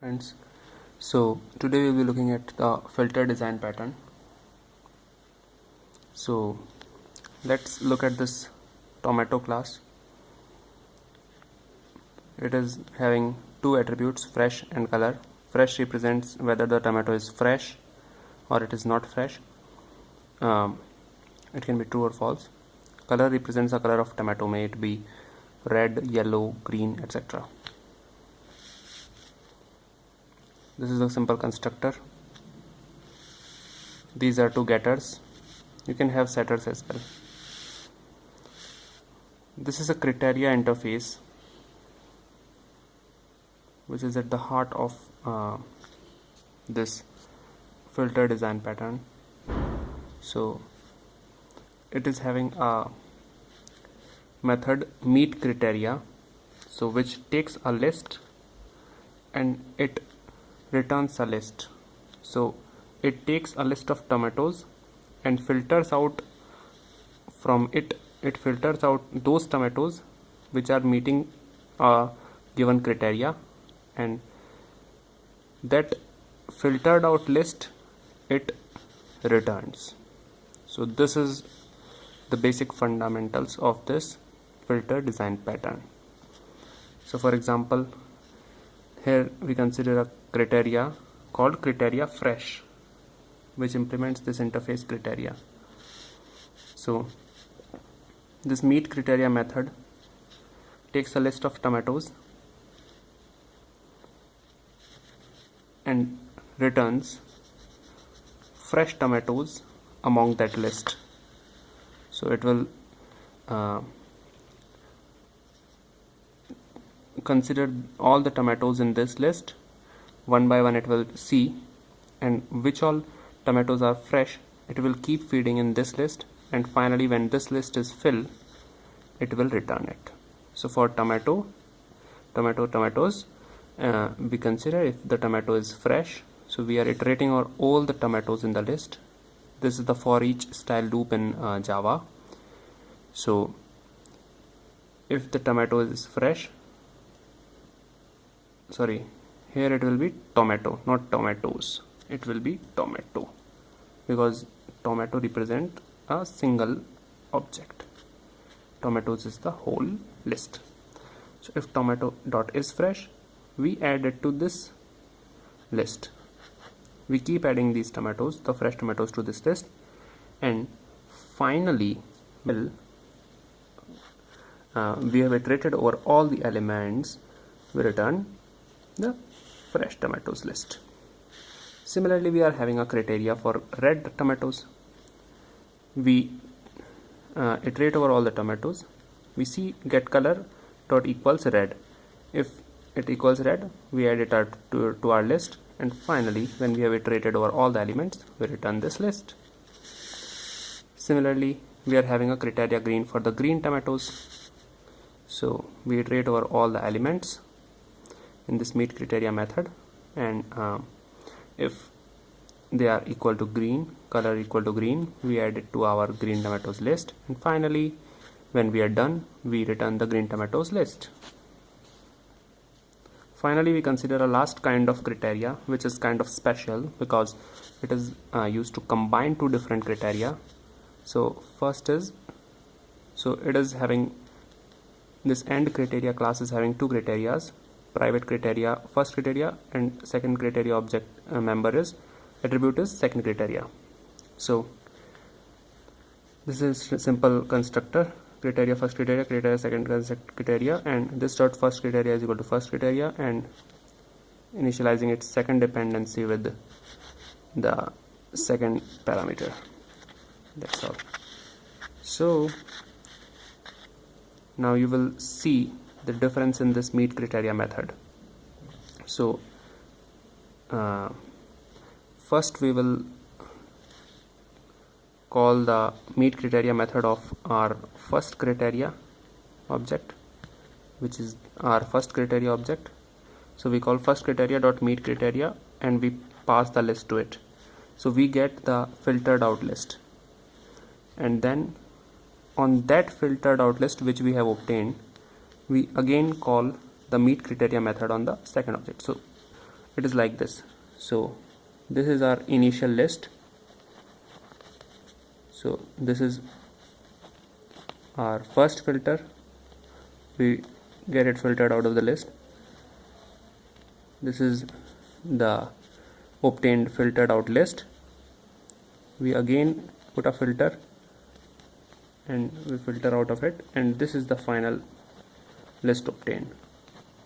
Friends, so today we'll be looking at the filter design pattern. So let's look at this tomato class. It is having two attributes, fresh and color. Fresh represents whether the tomato is fresh or it is not fresh. It can be true or false. Color represents the color of tomato, may it be red, yellow, green, etc. This is a simple constructor. These are two getters. You can have setters as well. This is a criteria interface which is at the heart of this filter design pattern. So it is having a method meet criteria, so which takes a list and it returns a list. So it takes a list of tomatoes and filters out from it filters out those tomatoes which are meeting a given criteria, and that filtered out list it returns. So this is the basic fundamentals of this filter design pattern. So for example, here we consider a criteria called criteria fresh, which implements this interface criteria. So this meet criteria method takes a list of tomatoes and returns fresh tomatoes among that list. So it will consider all the tomatoes in this list. One by one it will see, and which all tomatoes are fresh it will keep feeding in this list, and finally when this list is filled it will return it. So for tomatoes we consider if the tomato is fresh, so we are iterating over all the tomatoes in the list. This is the for each style loop in Java. So if the tomato is fresh, here it will be tomato, not tomatoes. It will be tomato because tomato represent a single object. Tomatoes is the whole list. So if tomato dot is fresh, we add it to this list. We keep adding these tomatoes, the fresh tomatoes, to this list, and finally we have iterated over all the elements. We return the fresh tomatoes list. Similarly, we are having a criteria for red tomatoes. We iterate over all the tomatoes. We see get color dot equals red. If it equals red, we add it to our list, and finally when we have iterated over all the elements, we return this list. Similarly, we are having a criteria green for the green tomatoes. So we iterate over all the elements in this meet criteria method, and if they are equal to green, color equal to green, we add it to our green tomatoes list, and finally when we are done, we return the green tomatoes list. Finally, we consider a last kind of criteria, which is kind of special because it is used to combine two different criteria. So first is, it is having this end criteria class is having two criterias, private criteria first criteria, and second criteria object member is attribute is second criteria. So this is a simple constructor, criteria first criteria, criteria second criteria, and this dot first criteria is equal to first criteria, and initializing its second dependency with the second parameter. That's all. So now you will see the difference in this meet criteria method. So first we will call the meet criteria method of our first criteria object, which is our first criteria object. So we call first criteria dot meet criteria, and we pass the list to it. So we get the filtered out list, and then on that filtered out list which we have obtained, we again call the meet criteria method on the second object. So it is like this. So this is our initial list. So this is our first filter, we get it filtered out of the list. This is the obtained filtered out list. We again put a filter and we filter out of it, and this is the final list obtained.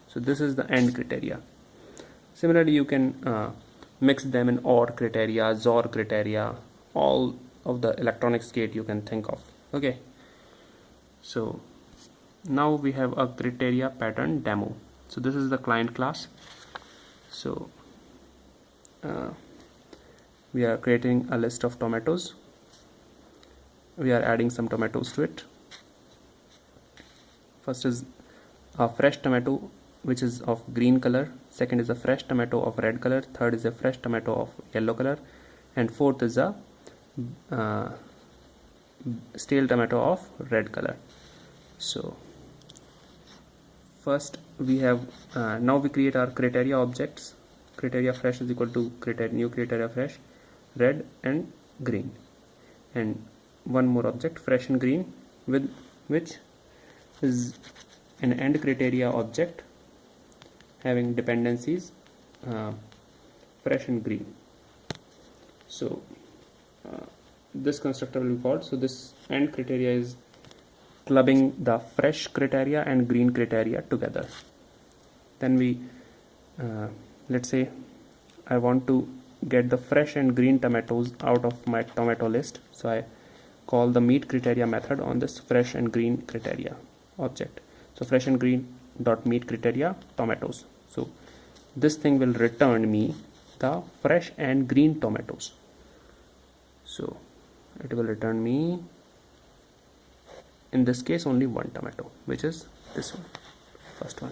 So this is the end criteria. Similarly, you can mix them in OR criteria, XOR criteria, all of the electronics gate you can think of. Okay, so now we have a criteria pattern demo. So this is the client class. So we are creating a list of tomatoes. We are adding some tomatoes to it. First is a fresh tomato which is of green color, second is a fresh tomato of red color, third is a fresh tomato of yellow color, and fourth is a stale tomato of red color. So first we have now we create our criteria objects. Criteria fresh is equal to new criteria fresh, red and green, and one more object fresh and green, with which is an end criteria object having dependencies fresh and green. So this constructor will be called, so this end criteria is clubbing the fresh criteria and green criteria together. Then we let's say I want to get the fresh and green tomatoes out of my tomato list, so I call the meet criteria method on this fresh and green criteria object. So fresh and green dot meet criteria tomatoes. So this thing will return me the fresh and green tomatoes. So it will return me, in this case, only one tomato, which is this one, first one.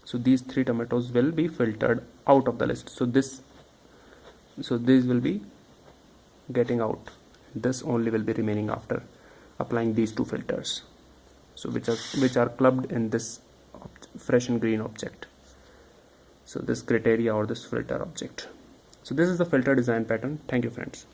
So these three tomatoes will be filtered out of the list. So these will be getting out. This only will be remaining after applying these two filters. So which are clubbed in this fresh and green object. So this criteria or this filter object. So this is the filter design pattern. Thank you, friends.